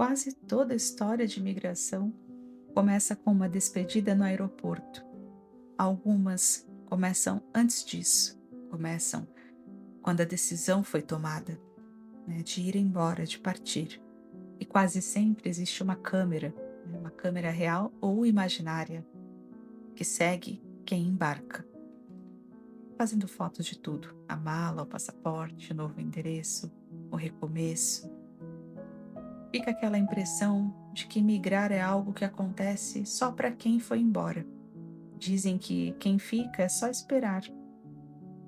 Quase toda história de imigração começa com uma despedida no aeroporto. Algumas começam antes disso, começam quando a decisão foi tomada, né, de ir embora, de partir. E quase sempre existe uma câmera, né, uma câmera real ou imaginária, que segue quem embarca, fazendo fotos de tudo: a mala, o passaporte, o novo endereço, o recomeço. Fica aquela impressão de que migrar é algo que acontece só para quem foi embora. Dizem que quem fica é só esperar.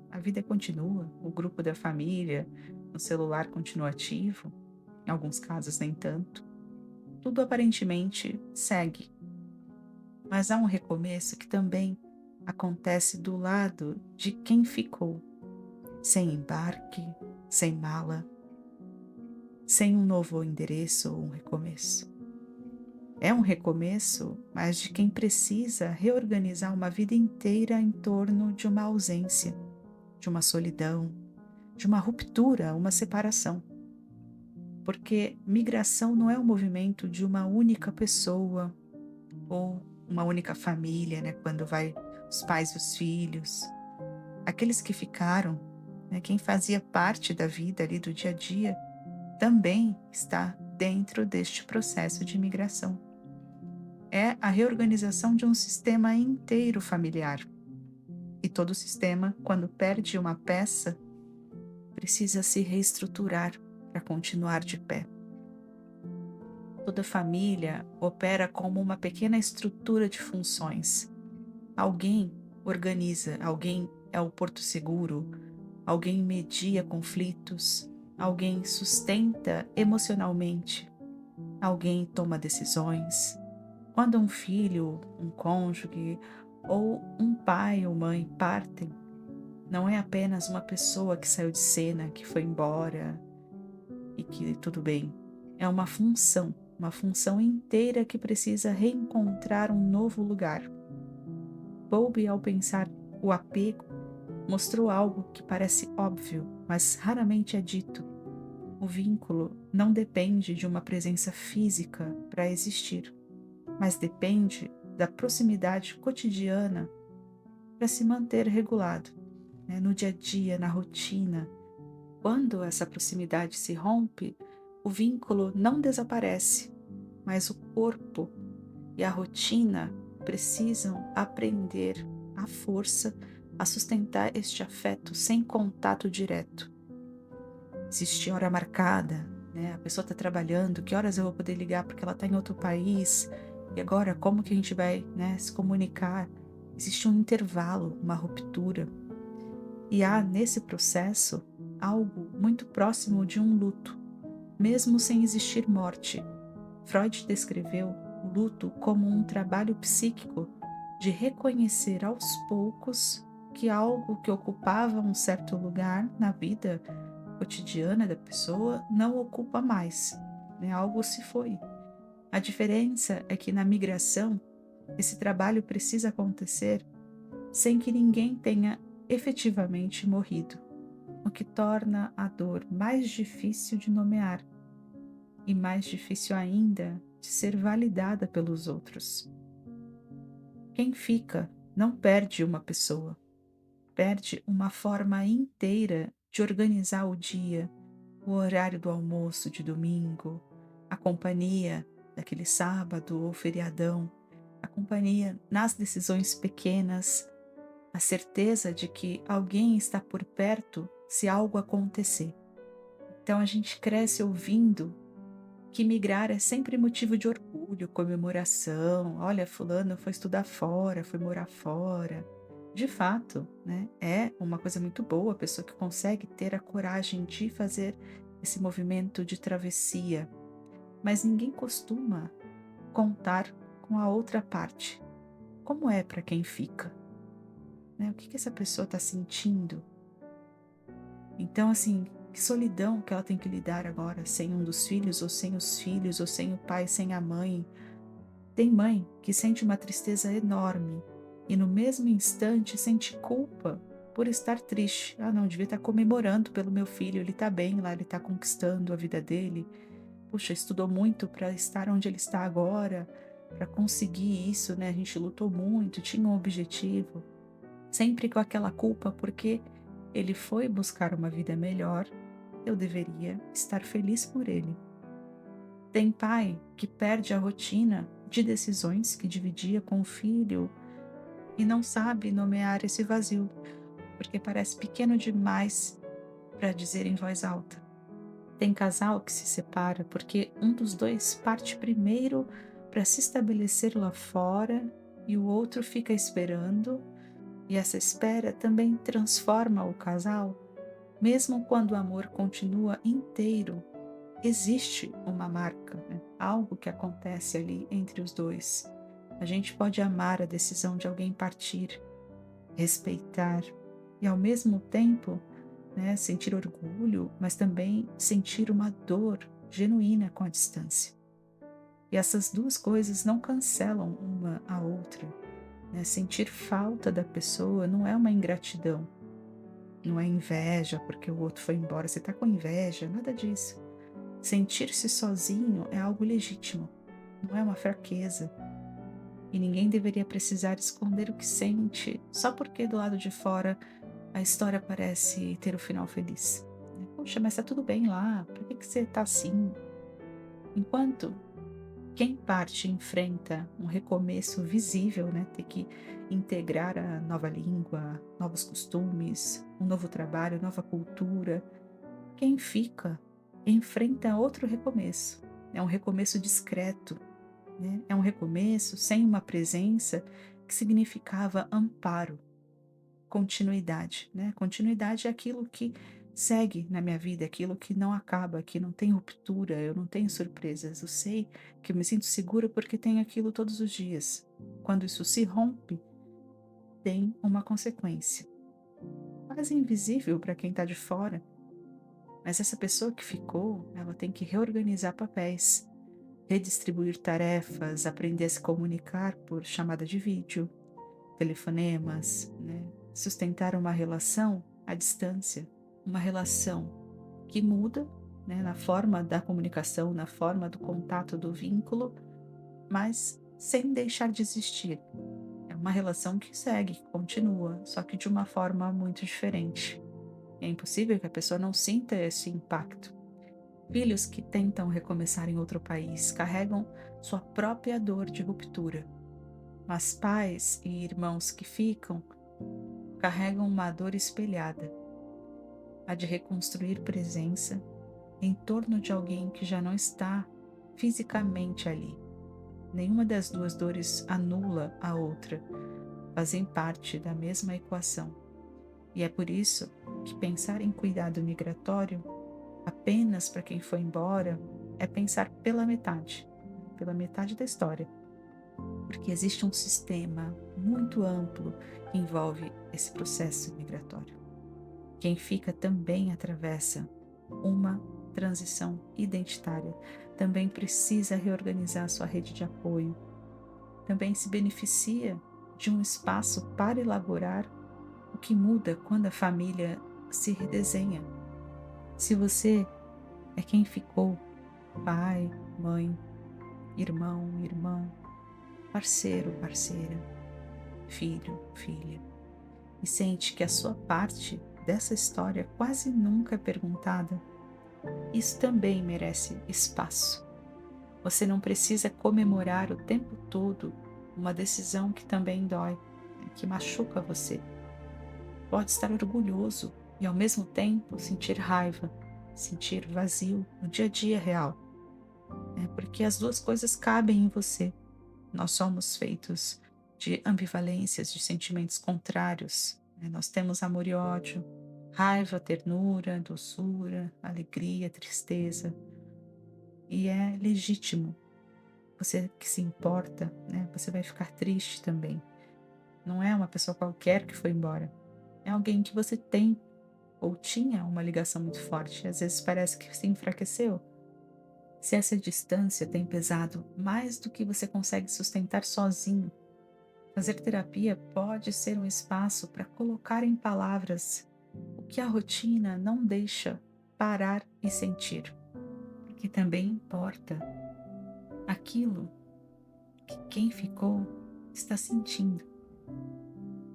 A vida continua, o grupo da família, o celular continua ativo, em alguns casos nem tanto. Tudo aparentemente segue, mas há um recomeço que também acontece do lado de quem ficou, sem embarque, sem mala, sem um novo endereço ou um recomeço. É um recomeço, mas de quem precisa reorganizar uma vida inteira em torno de uma ausência, de uma solidão, de uma ruptura, uma separação. Porque migração não é um movimento de uma única pessoa ou uma única família, né? Quando vai os pais e os filhos, aqueles que ficaram, né? Quem fazia parte da vida ali do dia a dia, também está dentro deste processo de migração. É a reorganização de um sistema inteiro familiar. E todo sistema, quando perde uma peça, precisa se reestruturar para continuar de pé. Toda família opera como uma pequena estrutura de funções. Alguém organiza, alguém é o porto seguro, alguém media conflitos, alguém sustenta emocionalmente, alguém toma decisões. Quando um filho, um cônjuge ou um pai ou mãe partem, não é apenas uma pessoa que saiu de cena, que foi embora e que tudo bem. É uma função inteira que precisa reencontrar um novo lugar. Bowlby, ao pensar o apego, mostrou algo que parece óbvio, mas raramente é dito. O vínculo não depende de uma presença física para existir, mas depende da proximidade cotidiana para se manter regulado, né, no dia a dia, na rotina. Quando essa proximidade se rompe, o vínculo não desaparece, mas o corpo e a rotina precisam aprender à força a sustentar este afeto sem contato direto. Existe hora marcada, né? A pessoa está trabalhando, que horas eu vou poder ligar porque ela está em outro país? E agora como que a gente vai, né, se comunicar? Existe um intervalo, uma ruptura. E há nesse processo algo muito próximo de um luto, mesmo sem existir morte. Freud descreveu o luto como um trabalho psíquico de reconhecer aos poucos que algo que ocupava um certo lugar na vida cotidiana da pessoa não ocupa mais, né? Algo se foi. A diferença é que na migração, esse trabalho precisa acontecer sem que ninguém tenha efetivamente morrido, o que torna a dor mais difícil de nomear e mais difícil ainda de ser validada pelos outros. Quem fica não perde uma pessoa, perde uma forma inteira de organizar o dia, o horário do almoço de domingo, a companhia daquele sábado ou feriadão, a companhia nas decisões pequenas, a certeza de que alguém está por perto se algo acontecer. Então a gente cresce ouvindo que migrar é sempre motivo de orgulho, comemoração. Olha, fulano foi estudar fora, foi morar fora. De fato, né, é uma coisa muito boa a pessoa que consegue ter a coragem de fazer esse movimento de travessia, mas ninguém costuma contar com a outra parte. Como é para quem fica? Né? O que que essa pessoa está sentindo? Então, assim, que solidão que ela tem que lidar agora sem um dos filhos, ou sem os filhos, ou sem o pai, sem a mãe. Tem mãe que sente uma tristeza enorme e no mesmo instante sente culpa por estar triste. Ah, não, devia estar comemorando pelo meu filho, ele está bem lá, ele está conquistando a vida dele. puxa, estudou muito para estar onde ele está agora, para conseguir isso, né? A gente lutou muito, tinha um objetivo, sempre com aquela culpa, porque ele foi buscar uma vida melhor, eu deveria estar feliz por ele. Tem pai que perde a rotina de decisões que dividia com o filho e não sabe nomear esse vazio, porque parece pequeno demais para dizer em voz alta. Tem casal que se separa porque um dos dois parte primeiro para se estabelecer lá fora e o outro fica esperando, e essa espera também transforma o casal, mesmo quando o amor continua inteiro. Existe uma marca, né? Algo que acontece ali entre os dois. A gente pode amar a decisão de alguém partir, respeitar e ao mesmo tempo, né, sentir orgulho, mas também sentir uma dor genuína com a distância. E essas duas coisas não cancelam uma a outra, né? Sentir falta da pessoa não é uma ingratidão, não é inveja porque o outro foi embora, você está com inveja, nada disso. Sentir-se sozinho é algo legítimo, não é uma fraqueza. E ninguém deveria precisar esconder o que sente só porque do lado de fora a história parece ter o final feliz. Poxa, mas tá tudo bem lá, por que você tá assim? Enquanto quem parte enfrenta um recomeço visível, né? Ter que integrar a nova língua, novos costumes, um novo trabalho, nova cultura. Quem fica enfrenta outro recomeço. É um recomeço discreto, né? É um recomeço sem uma presença que significava amparo, continuidade, né? Continuidade é aquilo que segue na minha vida, aquilo que não acaba, que não tem ruptura, eu não tenho surpresas. Eu sei que eu me sinto segura porque tenho aquilo todos os dias. Quando isso se rompe, tem uma consequência. Quase invisível para quem está de fora, mas essa pessoa que ficou, ela tem que reorganizar papéis, redistribuir tarefas, aprender a se comunicar por chamada de vídeo, telefonemas, né? Sustentar uma relação à distância, uma relação que muda, né, na forma da comunicação, na forma do contato, do vínculo, mas sem deixar de existir. É uma relação que segue, que continua, só que de uma forma muito diferente. É impossível que a pessoa não sinta esse impacto. Filhos que tentam recomeçar em outro país carregam sua própria dor de ruptura, mas pais e irmãos que ficam carregam uma dor espelhada, a de reconstruir presença em torno de alguém que já não está fisicamente ali. Nenhuma das duas dores anula a outra, fazem parte da mesma equação. E é por isso que pensar em cuidado migratório apenas para quem foi embora é pensar pela metade da história, porque existe um sistema muito amplo que envolve esse processo migratório. Quem fica também atravessa uma transição identitária, também precisa reorganizar sua rede de apoio, também se beneficia de um espaço para elaborar o que muda quando a família se redesenha. Se você é quem ficou, pai, mãe, irmão, irmã, parceiro, parceira, filho, filha, e sente que a sua parte dessa história quase nunca é perguntada, isso também merece espaço. Você não precisa comemorar o tempo todo uma decisão que também dói, né, que machuca você. Pode estar orgulhoso e ao mesmo tempo sentir raiva, sentir vazio no dia a dia real, né, porque as duas coisas cabem em você. Nós somos feitos de ambivalências, de sentimentos contrários, né? Nós temos amor e ódio, raiva, ternura, doçura, alegria, tristeza. E é legítimo. Você que se importa, né? Você vai ficar triste também. Não é uma pessoa qualquer que foi embora. É alguém que você tem ou tinha uma ligação muito forte. Às vezes parece que se enfraqueceu. Se essa distância tem pesado mais do que você consegue sustentar sozinho, fazer terapia pode ser um espaço para colocar em palavras o que a rotina não deixa parar e sentir. que também importa aquilo que quem ficou está sentindo,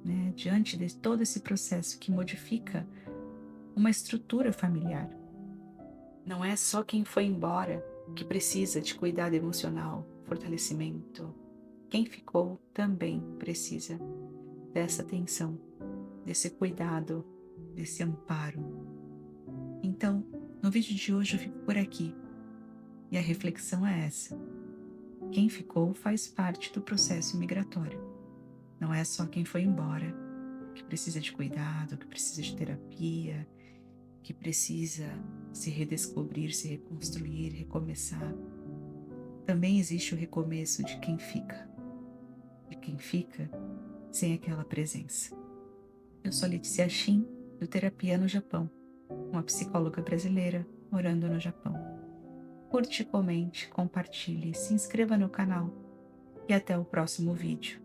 né, diante de todo esse processo que modifica uma estrutura familiar. Não é só quem foi embora que precisa de cuidado emocional, fortalecimento. Quem ficou também precisa dessa atenção, desse cuidado, desse amparo. Então, no vídeo de hoje eu fico por aqui e a reflexão é essa: quem ficou faz parte do processo migratório. Não é só quem foi embora que precisa de cuidado, que precisa de terapia, que precisa se redescobrir, se reconstruir, recomeçar. Também existe o recomeço de quem fica sem aquela presença. Eu sou Letícia Shin, do Terapia no Japão, uma psicóloga brasileira morando no Japão. Curte, comente, compartilhe, se inscreva no canal e até o próximo vídeo.